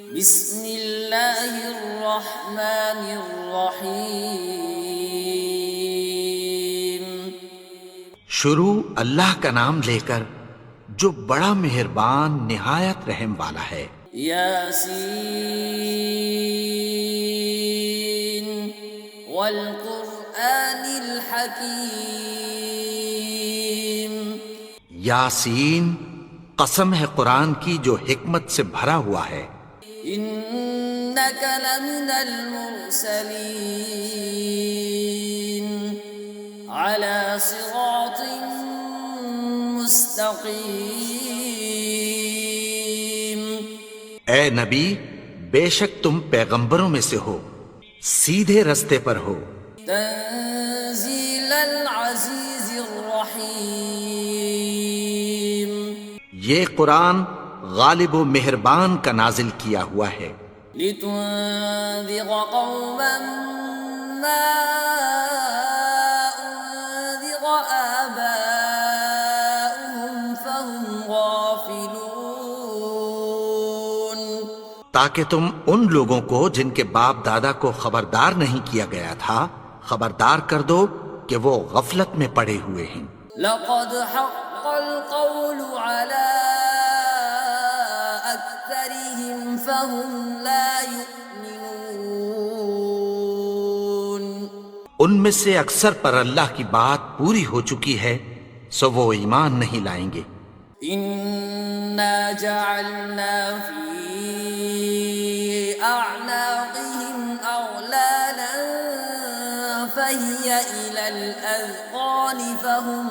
بسم اللہ الرحمن الرحیم۔ شروع اللہ کا نام لے کر جو بڑا مہربان نہایت رحم والا ہے۔ یاسین والقرآن الحکیم۔ یاسین، قسم ہے قرآن کی جو حکمت سے بھرا ہوا ہے۔ انک لمن المرسلین علی صراط مستقیم۔ اے نبی، بے شک تم پیغمبروں میں سے ہو، سیدھے رستے پر ہو۔ تنزیل العزیز الرحیم۔ یہ قرآن غالب و مہربان کا نازل کیا ہوا ہے۔ لتنذر قوما ما انذر آباؤهم فهم غافلون۔ تاکہ تم ان لوگوں کو جن کے باپ دادا کو خبردار نہیں کیا گیا تھا خبردار کر دو کہ وہ غفلت میں پڑے ہوئے ہیں۔ لقد حق القول على أكثرهم فهم لا يؤمنون۔ ان میں سے اکثر پر اللہ کی بات پوری ہو چکی ہے، سو وہ ایمان نہیں لائیں گے۔ إنا جعلنا في أعناقهم أغلالا فهي إلى الأذقان فهم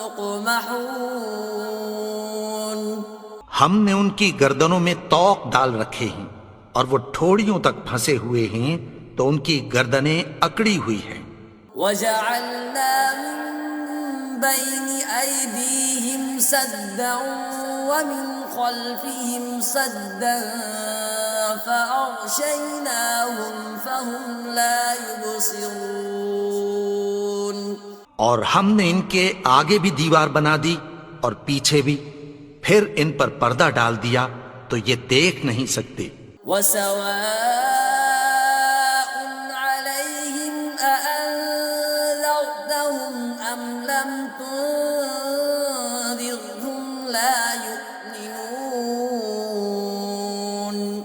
مقمحون۔ ہم نے ان کی گردنوں میں طوق ڈال رکھے ہیں اور وہ ٹھوڑیوں تک پھنسے ہوئے ہیں، تو ان کی گردنیں اکڑی ہوئی ہیں۔ وجعلنا من بين أيديهم سدا ومن خلفهم سدا فأغشيناهم فهم لا يبصرون۔ اور ہم نے ان کے آگے بھی دیوار بنا دی اور پیچھے بھی، پھر ان پر پردہ ڈال دیا تو یہ دیکھ نہیں سکتے۔ وسواء عليهم أأنذرتهم أم لم تنذرهم لا يؤمنون۔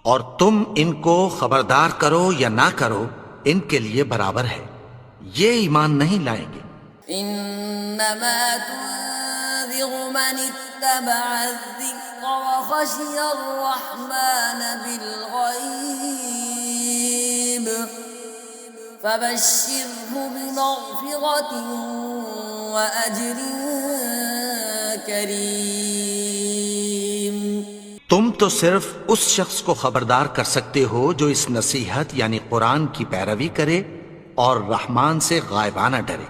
اور تم ان کو خبردار کرو یا نہ کرو، ان کے لیے برابر ہے، یہ ایمان نہیں لائیں گے۔ انما تنذر من اتبع الذکر وخشی الرحمن بالغیب فبشره بمغفرة وأجر کریم۔ تم تو صرف اس شخص کو خبردار کر سکتے ہو جو اس نصیحت یعنی قرآن کی پیروی کرے اور رحمان سے غائبانہ ڈرے،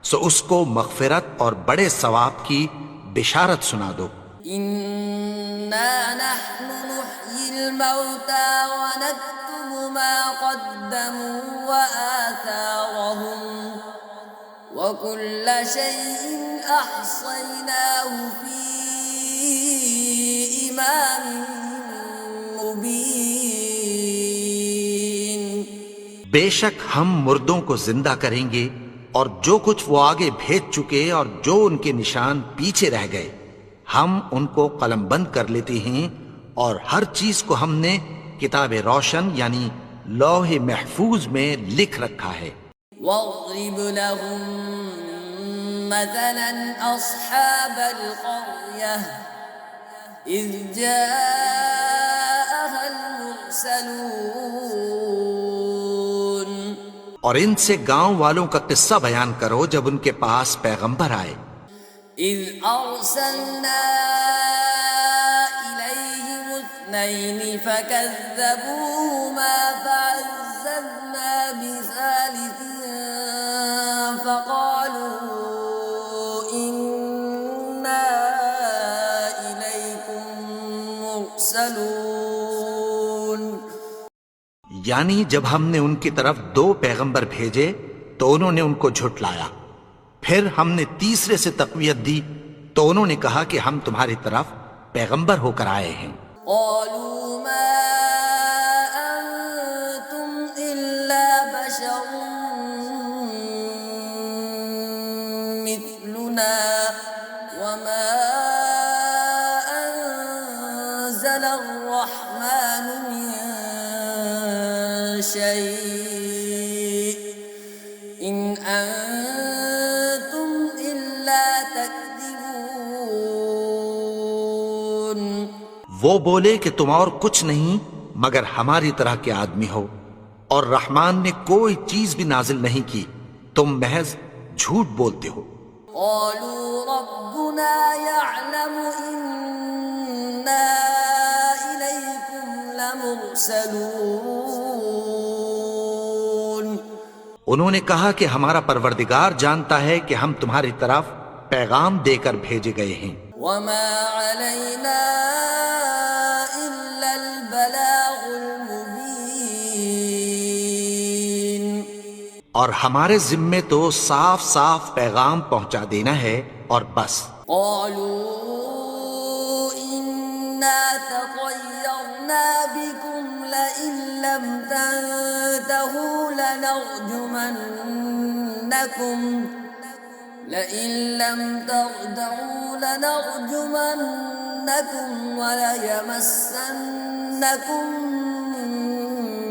سو اس کو مغفرت اور بڑے ثواب کی بشارت سنا دو۔ انا نحن نحيي الموتى ونكتب ما قدموا وآثارهم وكل شيء أحصيناه في إمام مبين۔ بے شک ہم مردوں کو زندہ کریں گے اور جو کچھ وہ آگے بھیج چکے اور جو ان کے نشان پیچھے رہ گئے ہم ان کو قلم بند کر لیتے ہیں، اور ہر چیز کو ہم نے کتاب روشن یعنی لوح محفوظ میں لکھ رکھا ہے۔ واضرب لهم مثلا أصحاب القرية إذ جاءها المرسلون۔ اور ان سے گاؤں والوں کا قصہ بیان کرو جب ان کے پاس پیغمبر آئے۔ إذ أرسلنا إليهم اثنين فكذبوهما فعززنا بثالث فقالوا إنا إليكم مرسلون۔ یعنی جب ہم نے ان کی طرف دو پیغمبر بھیجے تو انہوں نے ان کو جھٹلایا، پھر ہم نے تیسرے سے تقویت دی تو انہوں نے کہا کہ ہم تمہاری طرف پیغمبر ہو کر آئے ہیں۔ قالوا ما أنتم إلا بشر مثلنا وما أنزل الرحمن من شيء إن أنتم إلا تكذبون. وہ بولے کہ تم اور کچھ نہیں مگر ہماری طرح کے آدمی ہو، اور رحمان نے کوئی چیز بھی نازل نہیں کی، تم محض جھوٹ بولتے ہو. قالوا ربنا يعلم إنا إليكم لمرسلون. انہوں نے کہا کہ ہمارا پروردگار جانتا ہے کہ ہم تمہاری طرف پیغام دے کر بھیجے گئے ہیں. وما علينا إلا البلاغ المبين. اور ہمارے ذمے تو صاف صاف پیغام پہنچا دینا ہے اور بس. قالوا إنا تطيرنا بكم لئن لم تنتهوا لنرجمنكم وليمسنكم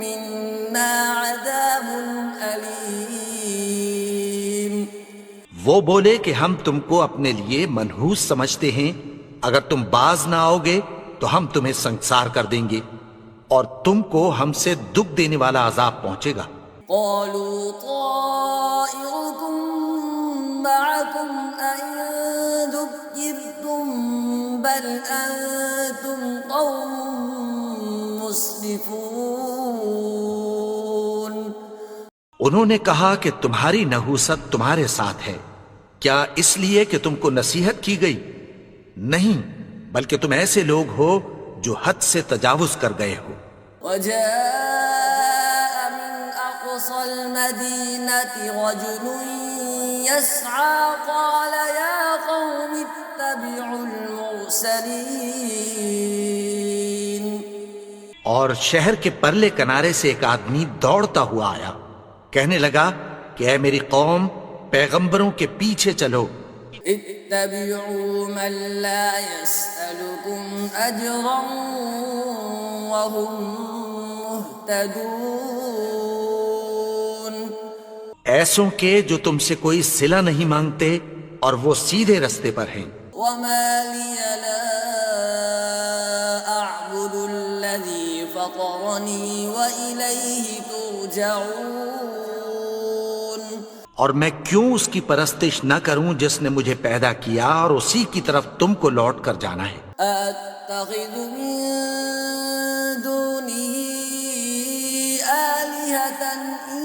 منا عذاب أليم. وہ بولے کہ ہم تم کو اپنے لیے منحوس سمجھتے ہیں، اگر تم باز نہ آؤ گے تو ہم تمہیں سنسار کر دیں گے اور تم کو ہم سے دکھ دینے والا عذاب پہنچے گا. قالوا طائركم معكم أئن ذكرتم بل أنتم قوم مسرفون. انہوں نے کہا کہ تمہاری نحوست تمہارے ساتھ ہے، کیا اس لیے کہ تم کو نصیحت کی گئی؟ نہیں، بلکہ تم ایسے لوگ ہو جو حد سے تجاوز کر گئے ہو. وجاء من أقصى المدينة رجل يسعى قال يا قوم اتبعوا المرسلين. اور شہر کے پرلے کنارے سے ایک آدمی دوڑتا ہوا آیا، کہنے لگا کہ اے میری قوم، پیغمبروں کے پیچھے چلو. اتبعوا من لا يسألكم أجرا وهم مهتدون. ایسوں کے جو تم سے کوئی صلہ نہیں مانگتے اور وہ سیدھے رستے پر ہیں. وما لي لا أعبد الذي فطرني وإليه ترجعون. اور میں کیوں اس کی پرستش نہ کروں جس نے مجھے پیدا کیا اور اسی کی طرف تم کو لوٹ کر جانا ہے. أتخذ من دونه آلهة إن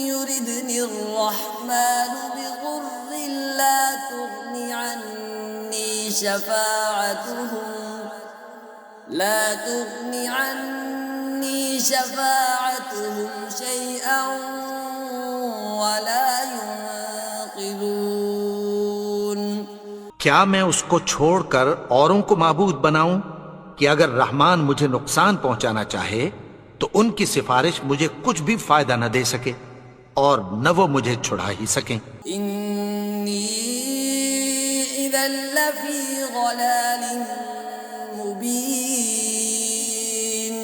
يردني الرحمن بضر لا تغني عني شفاعتهم شيئا ولا ينقذون. کیا میں اس کو چھوڑ کر اوروں کو معبود بناؤں کہ اگر رحمان مجھے نقصان پہنچانا چاہے تو ان کی سفارش مجھے کچھ بھی فائدہ نہ دے سکے اور نہ وہ مجھے چھڑا ہی سکیں. إني إذا لفي ضلال مبين.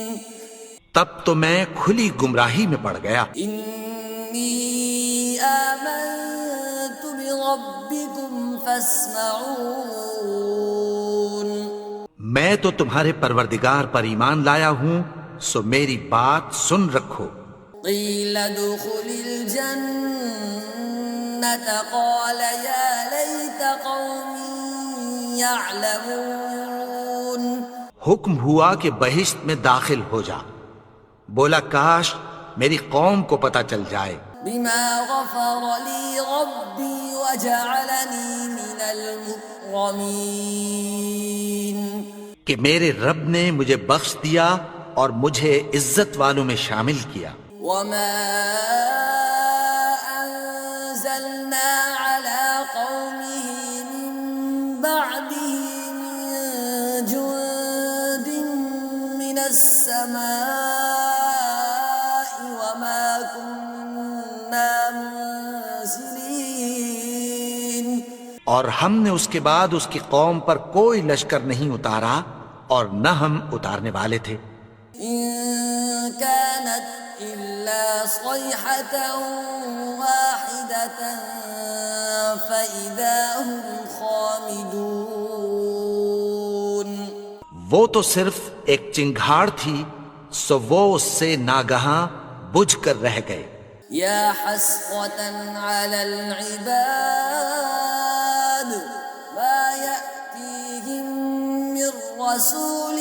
تب تو میں کھلی گمراہی میں پڑ گیا. إني آمنت بربكم فاسمعون. میں تو تمہارے پروردگار پر ایمان لایا ہوں، سو میری بات سن رکھو. قيل ادخل الجنة قال يا ليت قومي يعلمون. حکم ہوا کہ بہشت میں داخل ہو جا. بولا کاش میری قوم کو پتہ چل جائے بما غفر لي ربي وجعلني من المكرمين. کہ میرے رب نے مجھے بخش دیا اور مجھے عزت والوں میں شامل کیا. وما أنزلنا على قومه من بعده من جند السماء وما كنا منزلين. اور ہم نے اس کے بعد اس کی قوم پر کوئی لشکر نہیں اتارا اور نہ ہم اتارنے والے تھے. إن كانت إلا صيحة واحدة فإذا هم خامدون. وہ تو صرف ایک چنگھاڑ تھی، سو وہ اس سے ناگہاں بجھ کر رہ گئے. يا حسرة على العباد ما يأتيهم من رسول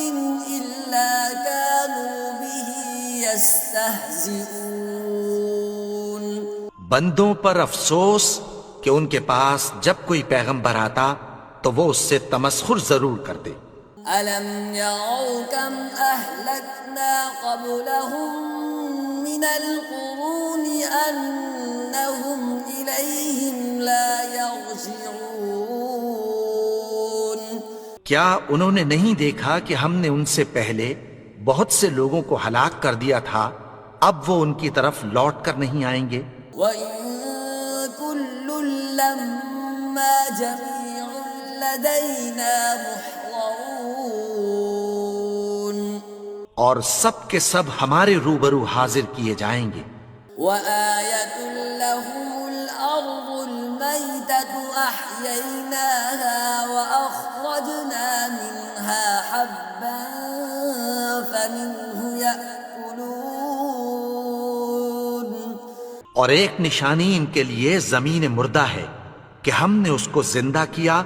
إلا كانوا به يستهزئون. بندوں پر افسوس کہ ان کے پاس جب کوئی پیغمبر آتا تو وہ اس سے تمسخر ضرور کرتے. ألم يروا كم أهلكنا قبلهم من القرون أنهم إليهم لا يرجعون. کیا انہوں نے نہیں دیکھا کہ ہم نے ان سے پہلے بہت سے لوگوں کو ہلاک کر دیا تھا، اب وہ ان کی طرف لوٹ کر نہیں آئیں گے؟ وإن كل لما جميع لدينا محضرون. اور سب کے سب ہمارے روبرو حاضر کیے جائیں گے. وآية لهم الأرض الميتة أحييناها وأخرجنا منها حبا فمنه يأكلون. اور ایک نشانی ان کے لیے زمین مردہ ہے کہ ہم نے اس کو زندہ کیا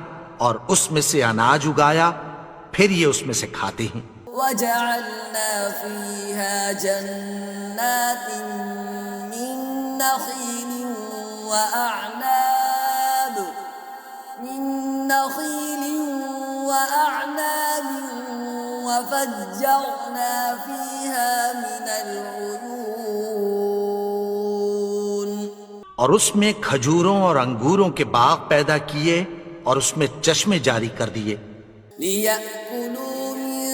اور اس میں سے اناج اگایا، پھر یہ اس میں سے کھاتے ہیں. وجعلنا فيها جنات من نخيل وأعناب وفجرنا فيها من العيون. اور اس میں کھجوروں اور انگوروں کے باغ پیدا کیے اور اس میں چشمے جاری کر دیے. ليأكلوا من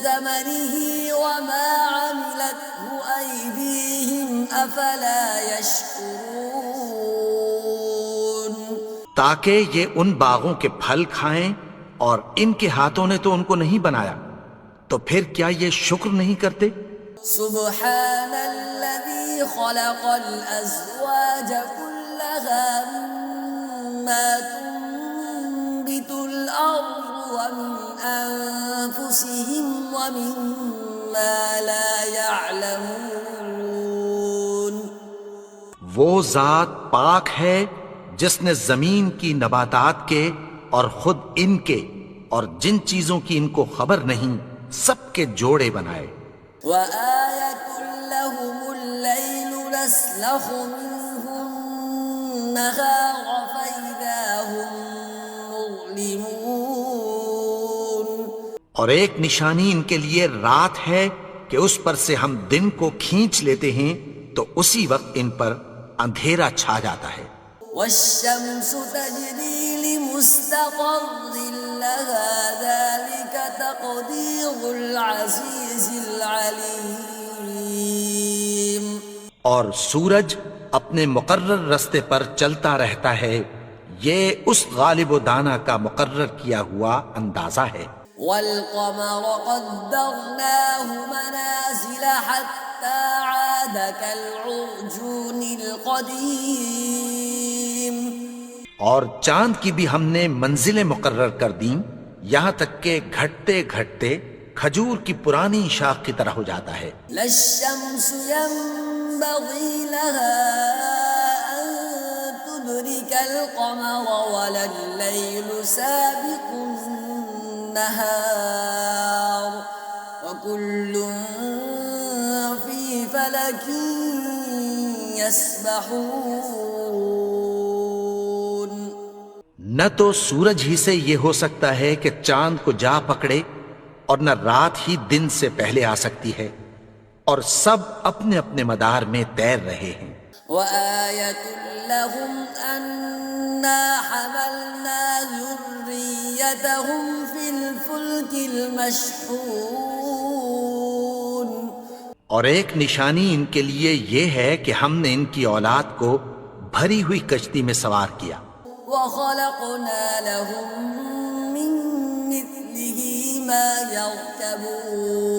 ثمره وما عملته أيديهم أفلا يشكرون. تاکہ یہ ان باغوں کے پھل کھائیں اور ان کے ہاتھوں نے تو ان کو نہیں بنایا، تو پھر کیا یہ شکر نہیں کرتے؟ سبحان الذي خلق الأزواج كلها مما تنبت الأرض ومن أنفسهم ومما لا يعلمون. وہ ذات پاک ہے جس نے زمین کی نباتات کے اور خود ان کے اور جن چیزوں کی ان کو خبر نہیں سب کے جوڑے بنائے. وآية لهم الليل نسلخ منه النهار فإذا هم مظلمون. اور ایک نشانی ان کے لیے رات ہے کہ اس پر سے ہم دن کو کھینچ لیتے ہیں تو اسی وقت ان پر اندھیرا چھا جاتا ہے. والشمس تجري لمستقر لها ذلك تقدير العزيز العليم. اور سورج اپنے مقرر رستے پر چلتا رہتا ہے، یہ اس غالب و دانا کا مقرر کیا ہوا اندازہ ہے. والقمر قدرناه منازل حتى عاد كالعرجون القديم. اور چاند کی بھی ہم نے منزلیں مقرر کر دیں یہاں تک کہ گھٹتے گھٹتے کھجور کی پرانی شاخ کی طرح ہو جاتا ہے. لا الشمس ينبغي لها أن تدرك القمر ولا الليل سابق النهار وكل في فلك يسبحون. نہ تو سورج ہی سے یہ ہو سکتا ہے کہ چاند کو جا پکڑے اور نہ رات ہی دن سے پہلے آ سکتی ہے، اور سب اپنے اپنے مدار میں تیر رہے ہیں. وآية لهم أنا حملنا ذريتهم في الفلك المشحون. اور ایک نشانی ان کے لیے یہ ہے کہ ہم نے ان کی اولاد کو بھری ہوئی کشتی میں سوار کیا، وخلقنا لهم من مثله ما يركبون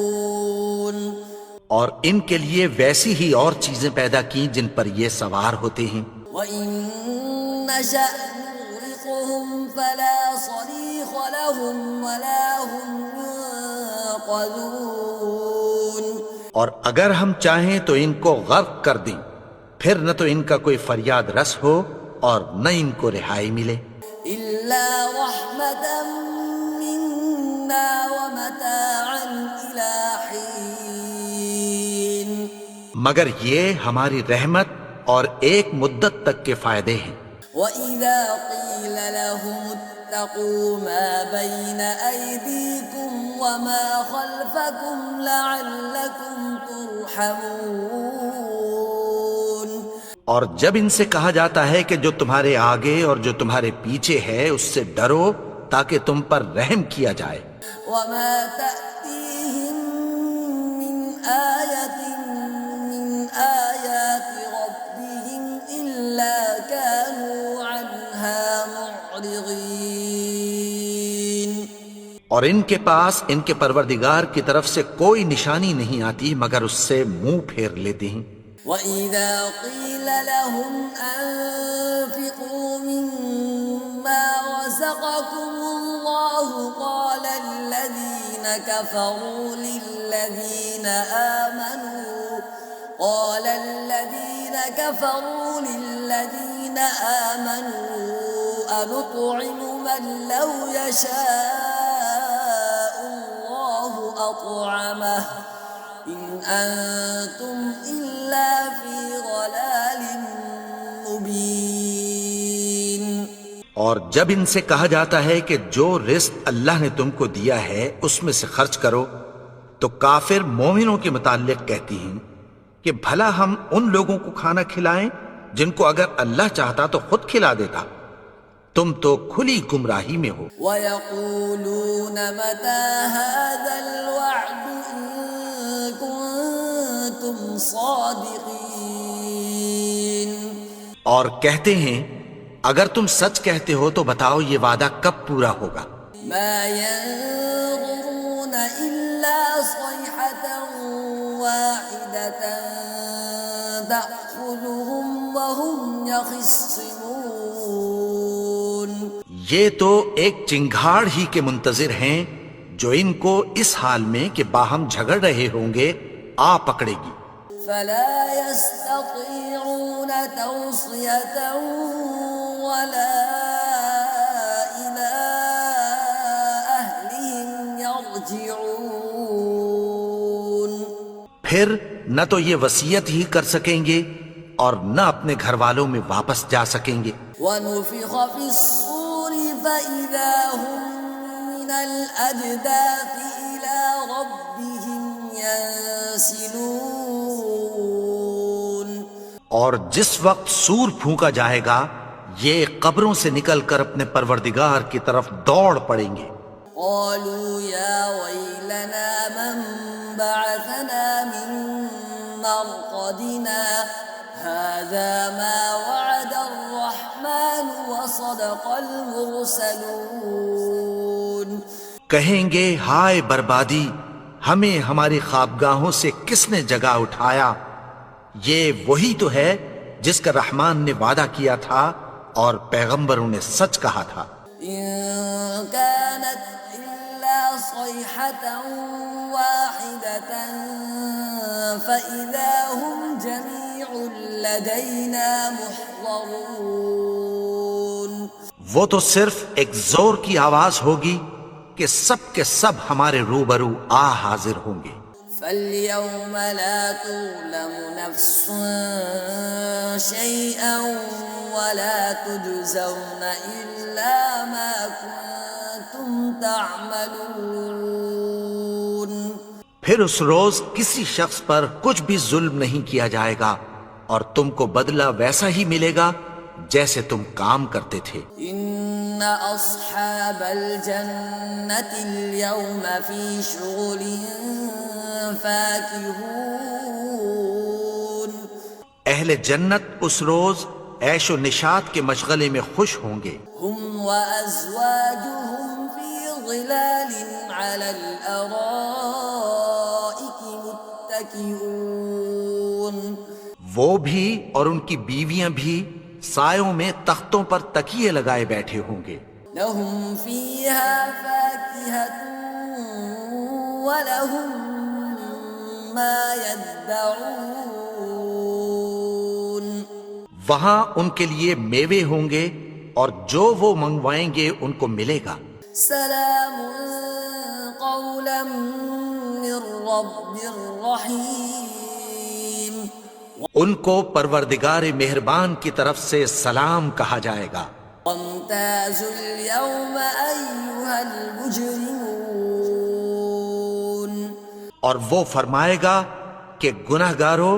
اور ان کے لیے ویسی ہی اور چیزیں پیدا کی جن پر یہ سوار ہوتے ہیں۔ وإن نشأ نغرقهم فلا صريخ لهم ولا هم ينقذون اور اگر ہم چاہیں تو ان کو غرق کر دیں، پھر نہ تو ان کا کوئی فریاد رس ہو اور نہ ان کو رہائی ملے، إلا رحمة منا ومتاعا إلى حين مگر یہ ہماری رحمت اور ایک مدت تک کے فائدے ہیں۔ وإذا قيل لهم اتقوا ما بين أيديكم وما خلفكم لعلكم ترحمون اور جب ان سے کہا جاتا ہے کہ جو تمہارے آگے اور جو تمہارے پیچھے ہے اس سے ڈرو تاکہ تم پر رحم کیا جائے، وما تأتيهم من آية من آيات ربهم إلا كانوا عنها معرضين اور ان کے پاس ان کے پروردگار کی طرف سے کوئی نشانی نہیں آتی مگر اس سے منہ پھیر لیتے ہیں۔ وَإِذَا قِيلَ لَهُمْ أَنفِقُوا مِمَّا رَزَقَكُمُ اللَّهُ قَالَ الَّذِينَ كَفَرُوا لِلَّذِينَ آمَنُوا أَنُطْعِمُ مَن لَّوْ يَشَاءُ اللَّهُ أَطْعَمَهُ إِنْ أَنتُمْ إِلَّا فِي ضَلَالٍ مُبِينٍ اور جب ان سے کہا جاتا ہے کہ جو رزق اللہ نے تم کو دیا ہے اس میں سے خرچ کرو، تو کافر مومنوں کے متعلق کہتی ہیں کہ بھلا ہم ان لوگوں کو کھانا کھلائیں جن کو اگر اللہ چاہتا تو خود کھلا دیتا، تم تو کھلی گمراہی میں ہو۔ وَيَقُولُونَ مَتَى هَذَا الْوَعْدُ إِن كُنتُمْ صَادِقِينَ اور کہتے ہیں اگر تم سچ کہتے ہو تو بتاؤ یہ وعدہ کب پورا ہوگا۔ مَا يَنظُرُونَ إِلَّا صَيْحَةً وَاحِدَةً تَأْخُذُهُمْ وَهُمْ يَخِصِّمُونَ یہ تو ایک چنگھاڑ ہی کے منتظر ہیں جو ان کو اس حال میں کہ باہم جھگڑ رہے ہوں گے آ پکڑے گی۔ فلا يستطيعون توصية ولا إلى أهلهم يرجعون پھر نہ تو یہ وصیت ہی کر سکیں گے اور نہ اپنے گھر والوں میں واپس جا سکیں گے۔ ونفخ في الصور فإذا هم من الأجداث إلى ربهم ينسلون اور جس وقت سور پھونکا جائے گا یہ قبروں سے نکل کر اپنے پروردگار کی طرف دوڑ پڑیں گے۔ قالوا يا ويلنا من بعثنا من مرقدنا هذا ما وعد الرحمن وصدق المرسلون کہیں گے ہائے بربادی، ہمیں ہماری خوابگاہوں سے کس نے جگا اٹھایا، یہ وہی تو ہے جس کا رحمان نے وعدہ کیا تھا اور پیغمبروں نے سچ کہا تھا۔ إن كانت إلا صيحة واحدة فإذا هم جميع لدينا محضرون وہ تو صرف ایک زور کی آواز ہوگی کہ سب کے سب ہمارے روبرو آ حاضر ہوں گے۔ فاليوم لا تظلم نفس شيئا ولا تجزون إلا ما كنتم تعملون پھر اس روز کسی شخص پر کچھ بھی ظلم نہیں کیا جائے گا اور تم کو بدلہ ویسا ہی ملے گا جیسے تم کام کرتے تھے۔ إن أصحاب الجنة اليوم في شغل فاكهون اہل جنت اس روز عیش و نشاط کے مشغلے میں خوش ہوں گے. هم وأزواجهم في ظلال على الأرائك متكئون. وہ بھی اور ان کی بیویاں بھی سایوں میں تختوں پر تکیے لگائے بیٹھے ہوں گے. لهم فيها فاكهة ولهم ما يدعون. وہاں ان کے لیے میوے ہوں گے اور جو وہ منگوائیں گے ان کو ملے گا. سلام قولا من رب رحیم. ان کو پروردگار مہربان کی طرف سے سلام کہا جائے گا. وامتازوا اليوم أيها المجرمون. اور وہ فرمائے گا کہ گنہگارو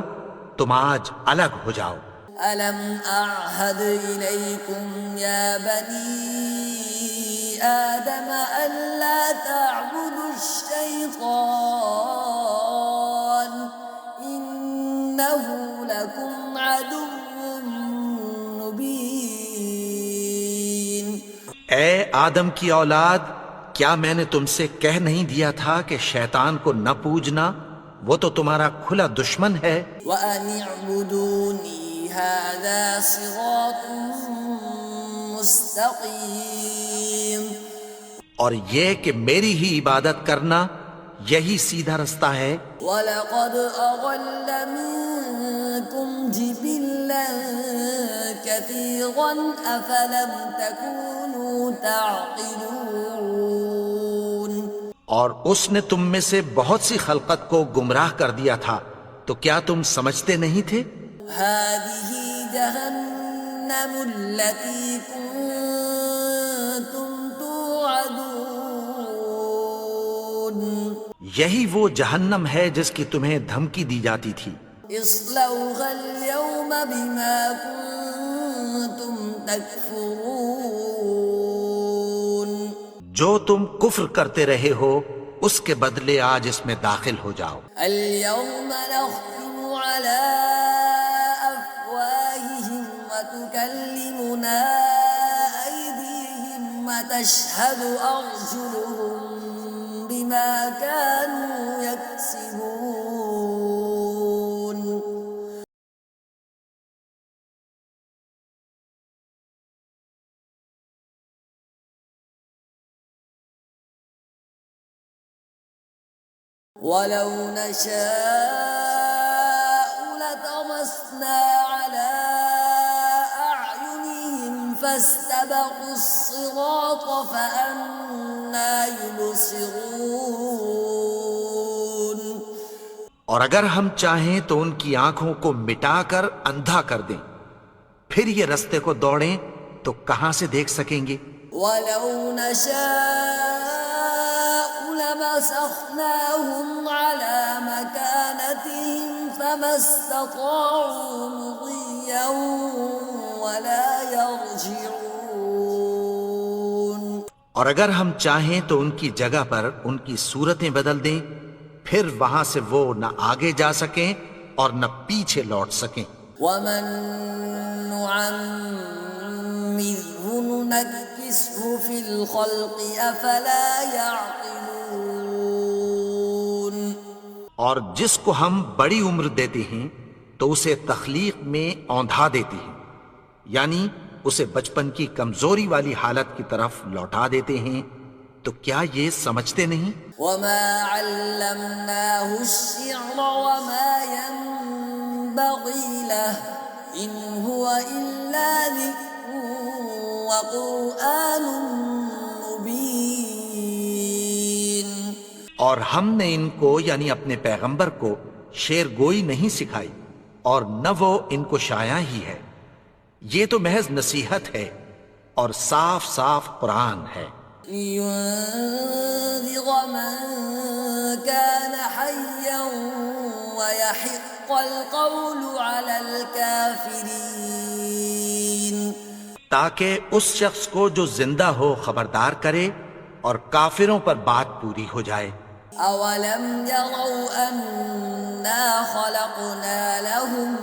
تم آج الگ ہو جاؤ. ألم أعهد إليكم يا بني آدم ألا تعبدوا الشيطان إنه لكم عدو مبين. اے آدم کی اولاد، کیا میں نے تم سے کہہ نہیں دیا تھا کہ شیطان کو نہ پوجنا؟ وہ تو تمہارا کھلا دشمن ہے. وأن اعبدوني هذا صراط مستقيم. اور یہ کہ میری ہی عبادت کرنا یہی سیدھا رستہ ہے. وَلَقَدْ أَضَلَّ مِنكُمْ جِبِلًّا كَثِيرًا أَفَلَمْ تَكُونُوا تَعْقِلُونَ. اور اس نے تم میں سے بہت سی خلقت کو گمراہ کر دیا تھا، تو کیا تم سمجھتے نہیں تھے؟ هَذِهِ جَهَنَّمُ الَّتِي كُنتُمْ تُوعَدُونَ. یہی وہ جہنم ہے جس کی تمہیں دھمکی دی جاتی تھی. اصلوها اليوم بما كنتم تكفرون. جو تم کفر کرتے رہے ہو اس کے بدلے آج اس میں داخل ہو جاؤ. اليوم نختم على أفواههم وتكلمنا أيديهم وتشهد أرجلهم بما كانوا يكسبون. ولو نشاء لطمسنا على أعينهم فاستبقوا الصراط فأنى يبصرون. اور اگر ہم چاہیں تو ان کی آنکھوں کو مٹا کر اندھا کر دیں، پھر یہ رستے کو دوڑیں تو کہاں سے دیکھ سکیں گے؟ ولو نشاء لمسخناهم على مكانتهم فما استطاعوا مضيا ولا يرجعون. اور اگر ہم چاہیں تو ان کی جگہ پر ان کی صورتیں بدل دیں، پھر وہاں سے وہ نہ آگے جا سکیں اور نہ پیچھے لوٹ سکیں. ومن نعمره ننكسه في الخلق أفلا يعقلون. اور جس کو ہم بڑی عمر دیتے ہیں تو اسے تخلیق میں اوندھا دیتے ہیں، یعنی اسے بچپن کی کمزوری والی حالت کی طرف لوٹا دیتے ہیں. تو کیا یہ سمجھتے نہیں؟ وما علمناه الشعر وما ينبغي له إن هو إلا ذكر وقرآن مبين. اور ہم نے ان کو یعنی اپنے پیغمبر کو شعر گوئی نہیں سکھائی اور نہ وہ ان کو شاعر ہی ہے. یہ تو محض نصیحت ہے اور صاف صاف قرآن ہے. لينذر من كان حيا ويحق القول على الكافرين. تاکہ اس شخص کو جو زندہ ہو خبردار کرے اور کافروں پر بات پوری ہو جائے. أولم يروا أنا خلقنا لهم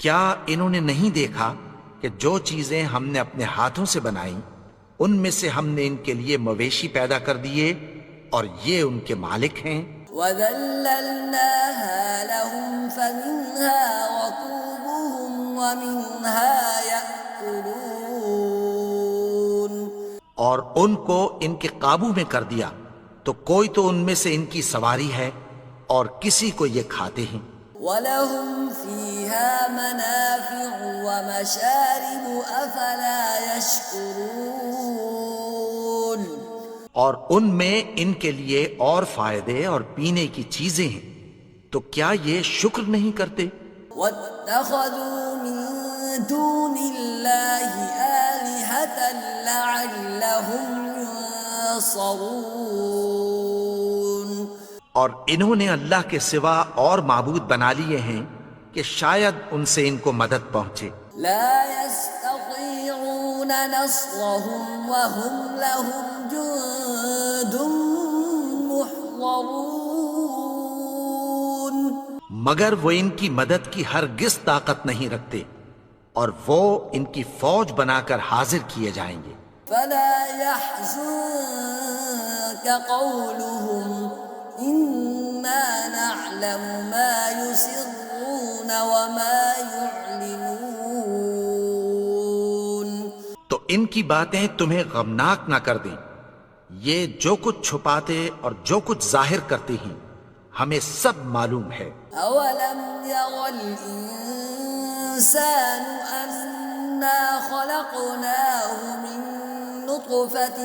کیا انہوں نے نہیں دیکھا کہ جو چیزیں ہم نے اپنے ہاتھوں سے بنائیں ان میں سے ہم نے ان کے لیے مویشی پیدا کر دیے اور یہ ان کے مالک ہیں؟ وَذَلَّلْنَاهَا لَهُمْ فَمِنْهَا رَكُوبُهُمْ وَمِنْهَا يَأْكُلُونَ، اور ان کو ان کے قابو میں کر دیا تو کوئی تو ان میں سے ان کی سواری ہے اور کسی کو یہ کھاتے ہیں۔ وَلَهُمْ فِيهَا مَنَافِعُ وَمَشَارِبُ أَفَلَا يَشْكُرُونَ، اور ان میں ان کے لیے اور فائدے اور پینے کی چیزیں ہیں، تو کیا یہ شکر نہیں کرتے؟ وَاتَّخَذُوا مِن دُونِ اللَّهِ آلِهَةً لَعَلَّهُمْ يُنصَرُونَ، اور انہوں نے اللہ کے سوا اور معبود بنا لیے ہیں کہ شاید ان سے ان کو مدد پہنچے۔ لا يستطيعون نصرهم وهم لهم جند محضرون، مگر وہ ان کی مدد کی ہرگز طاقت نہیں رکھتے اور وہ ان کی فوج بنا کر حاضر کیے جائیں گے۔ فلا يحزنك قولهم إنا نعلم ما يسرون وما يعلنون، تو ان کی باتیں تمہیں غمناک نہ کر دیں، یہ جو کچھ چھپاتے اور جو کچھ ظاہر کرتے ہیں ہمیں سب معلوم ہے۔ أولم ير الإنسان أنا خلقناه من نطفة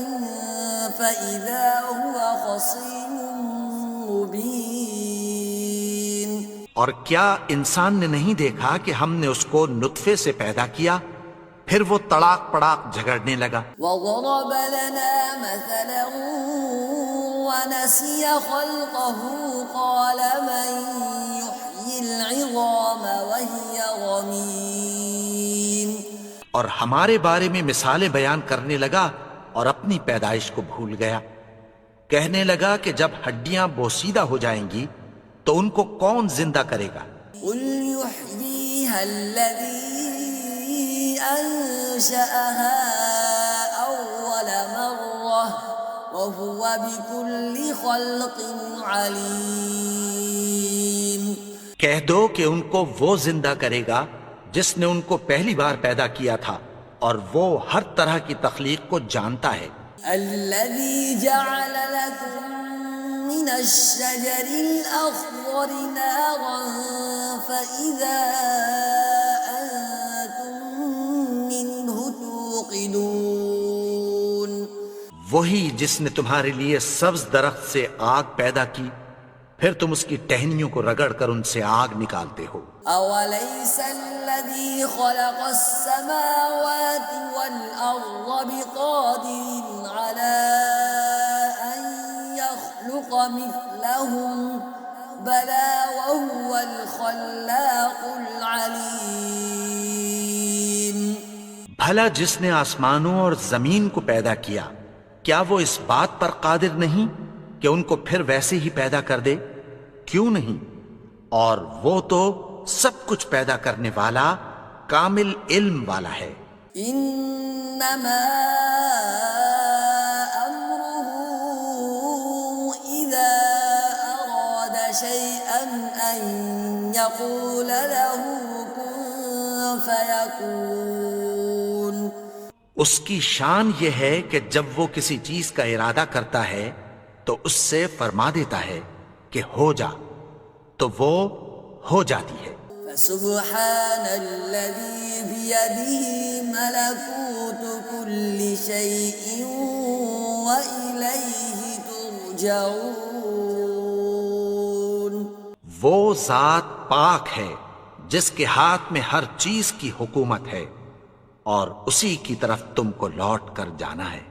فإذا هو خصيم مبين، اور کیا انسان نے نہیں دیکھا کہ ہم نے اس کو نطفے سے پیدا کیا پھر وہ تڑاک پڑاک جھگڑنے لگا۔ وضرب لنا مثلا ونسي خلقه قال من يحيي العظام وهي رميم، اور ہمارے بارے میں مثالیں بیان کرنے لگا اور اپنی پیدائش کو بھول گیا۔ کہنے لگا کہ جب ہڈیاں بوسیدہ ہو جائیں گی تو ان کو کون زندہ کرے گا؟ قل يحييها الذي أنشأها أول مرة وهو بكل خلق عليم، کہہ دو کہ ان کو وہ زندہ کرے گا جس نے ان کو پہلی بار پیدا کیا تھا اور وہ ہر طرح کی تخلیق کو جانتا ہے۔ الذي جعل لكم من الشجر الأخضر نارا فإذا أنتم منه توقدون، وہی جس نے تمہارے لیے سبز درخت سے آگ پیدا کی پھر تم اس کی ٹہنیوں کو رگڑ کر ان سے آگ نکالتے ہو۔ أوليس الذي خلق السماوات والأرض بقادر على أن يخلق مثلهم بلى وهو الخلاق العليم، بھلا جس نے آسمانوں اور زمین کو پیدا کیا کیا وہ اس بات پر قادر نہیں کہ ان کو پھر ویسے ہی پیدا کر دے؟ کیوں نہیں؟ اور وہ تو سب کچھ پیدا کرنے والا کامل علم والا ہے۔ إنما أمره إذا أراد شيئا أن يقول له كن فيكون، اس کی شان یہ ہے کہ جب وہ کسی چیز کا ارادہ کرتا ہے تو اس سے فرما دیتا ہے کہ ہو جا، تو وہ ہو جاتی ہے۔ فسبحان الذي بيده ملكوت كل شيء وإليه ترجعون، وہ ذات پاک ہے جس کے ہاتھ میں ہر چیز کی حکومت ہے اور اسی کی طرف تم کو لوٹ کر جانا ہے۔